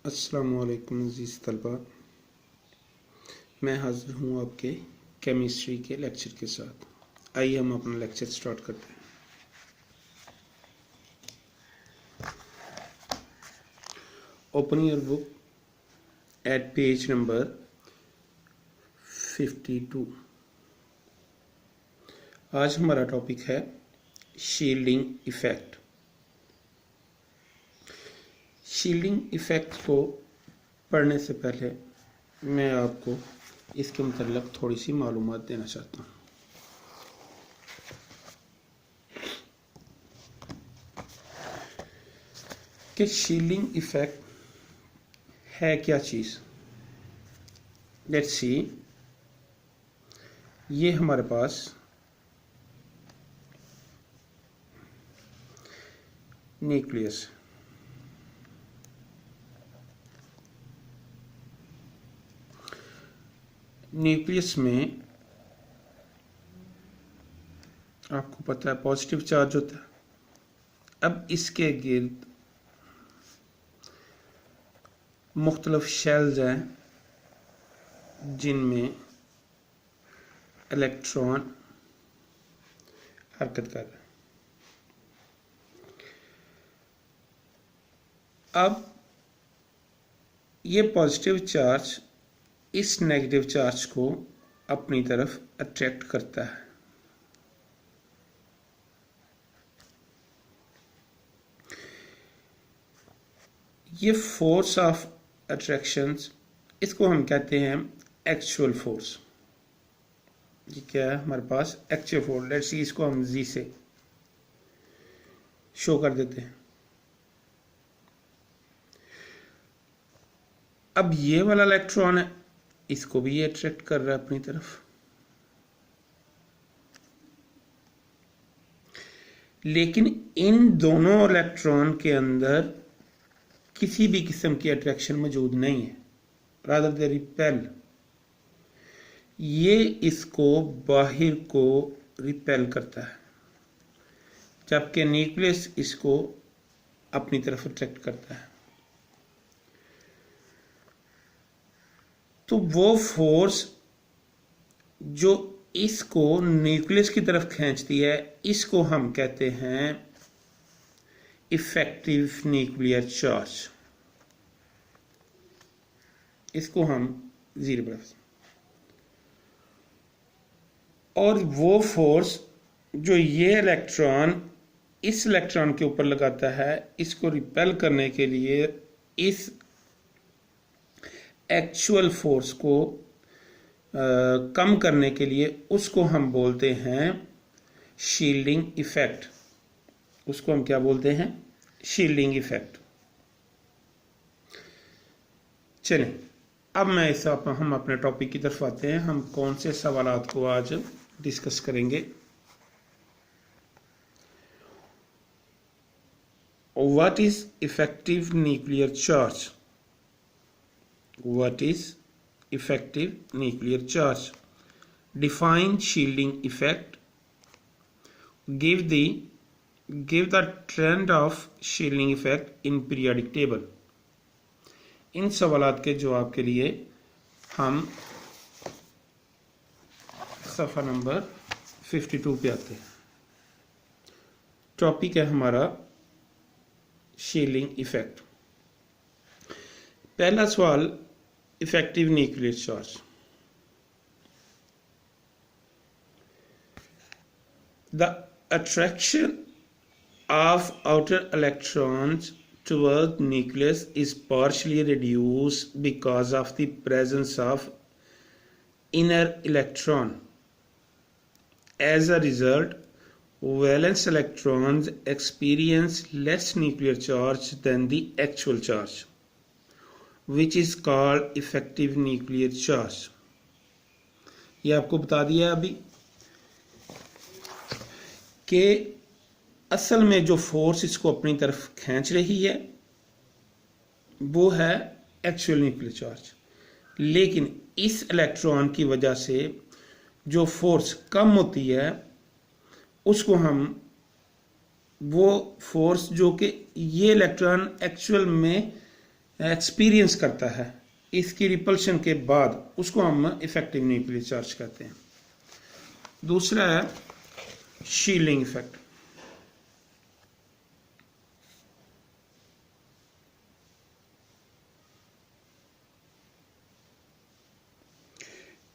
अस्सलामुअलैकुम अज़ीज़ तलबा, मैं हाज़िर हूँ आपके केमिस्ट्री के लेक्चर के साथ। आइए हम अपना लेक्चर स्टार्ट करते हैं। Open your book at page number 52। आज हमारा टॉपिक है शील्डिंग इफ़ेक्ट। शील्डिंग इफ़ेक्ट को पढ़ने से पहले मैं आपको इसके मतलब थोड़ी सी मालूमात देना चाहता हूँ। कि शील्डिंग इफ़ेक्ट है क्या चीज़। लेट्स सी, ये हमारे पास न्यूक्लियस, न्यूक्लियस में आपको पता है पॉजिटिव चार्ज होता है। अब इसके गिर्द मुख्तलिफ शेल्स हैं जिनमें इलेक्ट्रॉन हरकत कर रहे हैं। अब ये पॉजिटिव चार्ज इस नेगेटिव चार्ज को अपनी तरफ अट्रैक्ट करता है। ये फोर्स ऑफ अट्रैक्शंस, इसको हम कहते हैं एक्चुअल फोर्स। ये क्या है हमारे पास? Actual force. लेट्स सी, इसको हम जी से शो कर देते हैं। अब ये वाला इलेक्ट्रॉन है, इसको भी ये अट्रैक्ट कर रहा है अपनी तरफ। लेकिन इन दोनों इलेक्ट्रॉन के अंदर किसी भी किस्म की अट्रैक्शन मौजूद नहीं है, रादर दे रिपेल। ये इसको बाहर को रिपेल करता है, जबकि न्यूक्लियस इसको अपनी तरफ अट्रैक्ट करता है। तो वो फोर्स जो इसको न्यूक्लियस की तरफ खींचती है, इसको हम कहते हैं इफेक्टिव न्यूक्लियर चार्ज। इसको हम जीरो पर। और वो फोर्स जो ये इलेक्ट्रॉन इस इलेक्ट्रॉन के ऊपर लगाता है, इसको रिपेल करने के लिए, इस एक्चुअल फोर्स को कम करने के लिए, उसको हम बोलते हैं शील्डिंग इफेक्ट। उसको हम क्या बोलते हैं? Shielding effect. चलें, अब हम अपने टॉपिक की तरफ आते हैं। हम कौन से सवालात को आज डिस्कस करेंगे। What is effective nuclear charge? What is effective nuclear charge? Define shielding effect. Give the trend of shielding effect in periodic table. इन सवालात के जवाब के लिए हम सफ़ा नंबर 52 पे आते हैं। टॉपिक है हमारा शील्डिंग इफेक्ट। पहला सवाल, effective nuclear charge. The attraction of outer electrons toward nucleus is partially reduced because of the presence of inner electron. As a result, valence electrons experience less nuclear charge than the actual charge, which is called effective nuclear charge. ये आपको बता दिया अभी कि असल में जो force इसको अपनी तरफ खींच रही है वो है एक्चुअल न्यूक्लियर चार्ज। लेकिन इस इलेक्ट्रॉन की वजह से जो फोर्स कम होती है, उसको हम वो फोर्स जो कि ये इलेक्ट्रॉन एक्चुअल में एक्सपीरियंस करता है, इसकी रिपल्शन के बाद, उसको हम इफेक्टिव न्यूक्लियर चार्ज कहते हैं। दूसरा है shielding effect.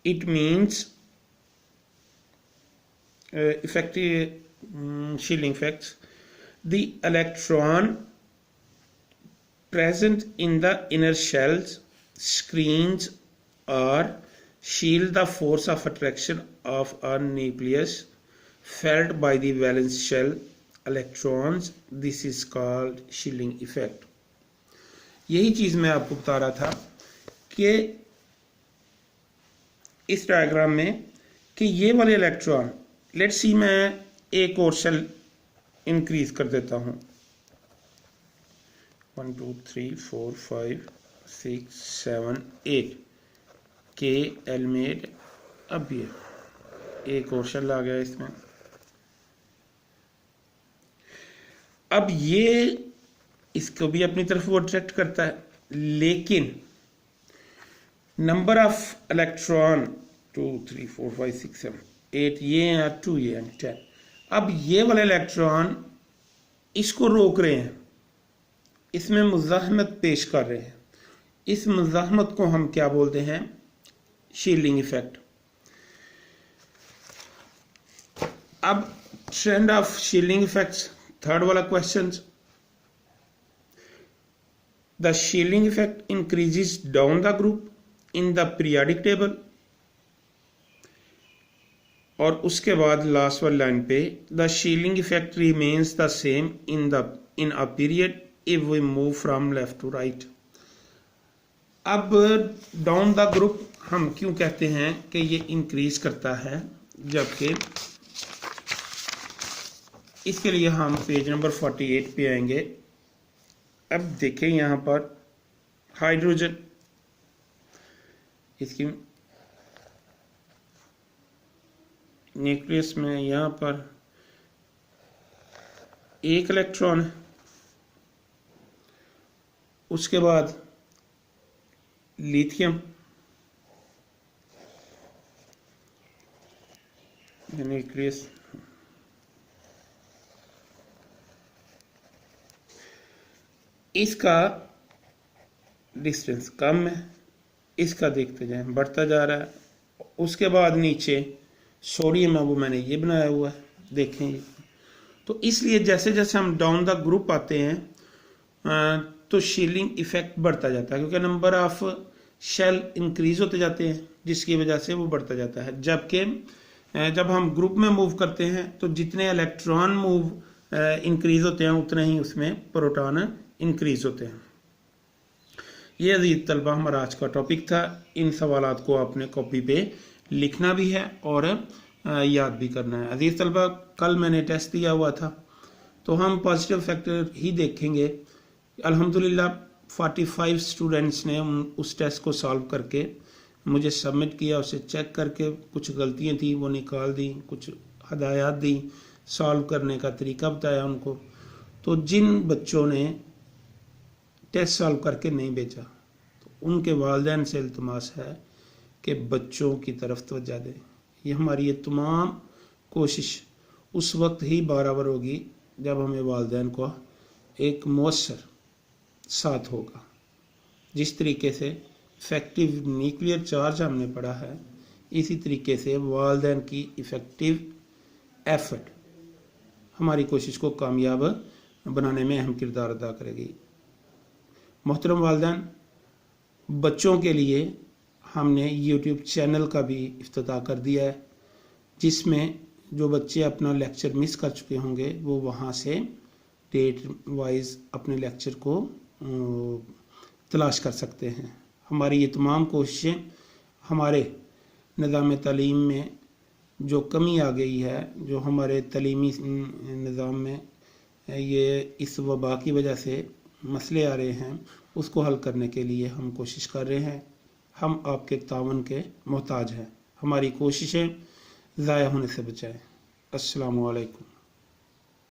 It means effective shielding effects. The electron present in the inner shells screens or shield the force of attraction of a nucleus felt by the valence shell electrons. This is called shielding effect. यही चीज़ मैं आपको बता रहा था कि इस diagram में कि ये वाले इलेक्ट्रॉन, लेट्स सी मैं एक और शेल इंक्रीज कर देता हूँ, 1 2 3 4 5 6 7 8 के एलमेड। अब ये एक और शेल आ गया इसमें। अब ये इसको भी अपनी तरफ वो अट्रैक्ट करता है, लेकिन नंबर ऑफ इलेक्ट्रॉन 2 3 4 5 6 7 8 ये हैं, 2 ये हैं, 10। अब ये वाले इलेक्ट्रॉन इसको रोक रहे हैं, इसमें मुज़ाहमत पेश कर रहे हैं। इस मुज़ाहमत को हम क्या बोलते हैं? Shielding effect. अब trend of shielding effects, third वाला question. The shielding effect increases down the group in the periodic table, और उसके बाद लास्ट वाली लाइन पे the shielding effect remains the same in a period if we move from left to right. अब down the group हम क्यों कहते हैं कि ये इंक्रीज करता है, जबकि इसके लिए हम पेज नंबर 48 पे आएंगे। अब देखें यहाँ पर हाइड्रोजन, इसकी न्यूक्लियस में यहाँ पर एक इलेक्ट्रॉन है, उसके बाद लिथियम, न्यूक्लियस इसका डिस्टेंस कम है, इसका देखते जाएं बढ़ता जा रहा है। उसके बाद नीचे सोडियम है, वो मैंने ये बनाया हुआ है, देखें ये। तो इसलिए जैसे जैसे हम डाउन द ग्रुप आते हैं तो शील्डिंग इफेक्ट बढ़ता जाता है, क्योंकि नंबर ऑफ शेल इंक्रीज होते जाते हैं, जिसकी वजह से वो बढ़ता जाता है। जबकि जब हम ग्रुप में मूव करते हैं तो जितने इलेक्ट्रॉन मूव इंक्रीज होते हैं उतने ही उसमें प्रोटॉन इंक्रीज होते हैं। ये अजीज तलबा हमारा आज का टॉपिक था। इन सवालात को आपने कॉपी पे लिखना भी है और याद भी करना है। अजीज तलबा, कल मैंने टेस्ट दिया हुआ था, तो हम पॉजिटिव फैक्टर ही देखेंगे। अल्हम्दुलिल्लाह 45 स्टूडेंट्स ने उस टेस्ट को सॉल्व करके मुझे सबमिट किया, उसे चेक करके कुछ गलतियां थी वो निकाल दी, कुछ हदायत दी, सॉल्व करने का तरीका बताया उनको। तो जिन बच्चों ने टेस्ट सॉल्व करके नहीं भेजा, तो उनके वालिदैन से इल्तिमास है कि बच्चों की तरफ तवज्जो दें। ये हमारी ये तमाम कोशिश उस वक्त ही बराबर होगी जब हमें वालिदैन को एक मौसर साथ होगा। जिस तरीके से इफ़ेक्टिव न्यूक्लियर चार्ज हमने पढ़ा है, इसी तरीके से वालिदैन की इफ़ेक्टिव एफर्ट हमारी कोशिश को कामयाब बनाने में अहम किरदार अदा करेगी। मोहतरम वालिदैन, बच्चों के लिए हमने यूट्यूब चैनल का भी इफ्तिताह कर दिया है, जिसमें जो बच्चे अपना लेक्चर मिस कर चुके होंगे वो वहाँ से डेट वाइज अपने लेक्चर को तलाश कर सकते हैं। हमारी ये तमाम कोशिशें हमारे निज़ाम तालीम में जो कमी आ गई है, जो हमारे तलीमी निज़ाम में ये इस वबा की वजह से मसले आ रहे हैं, उसको हल करने के लिए हम कोशिश कर रहे हैं। हम आपके तावन के मोहताज हैं। हमारी कोशिशें ज़ाया होने से बचाएं। अस्सलामु अलैकुम।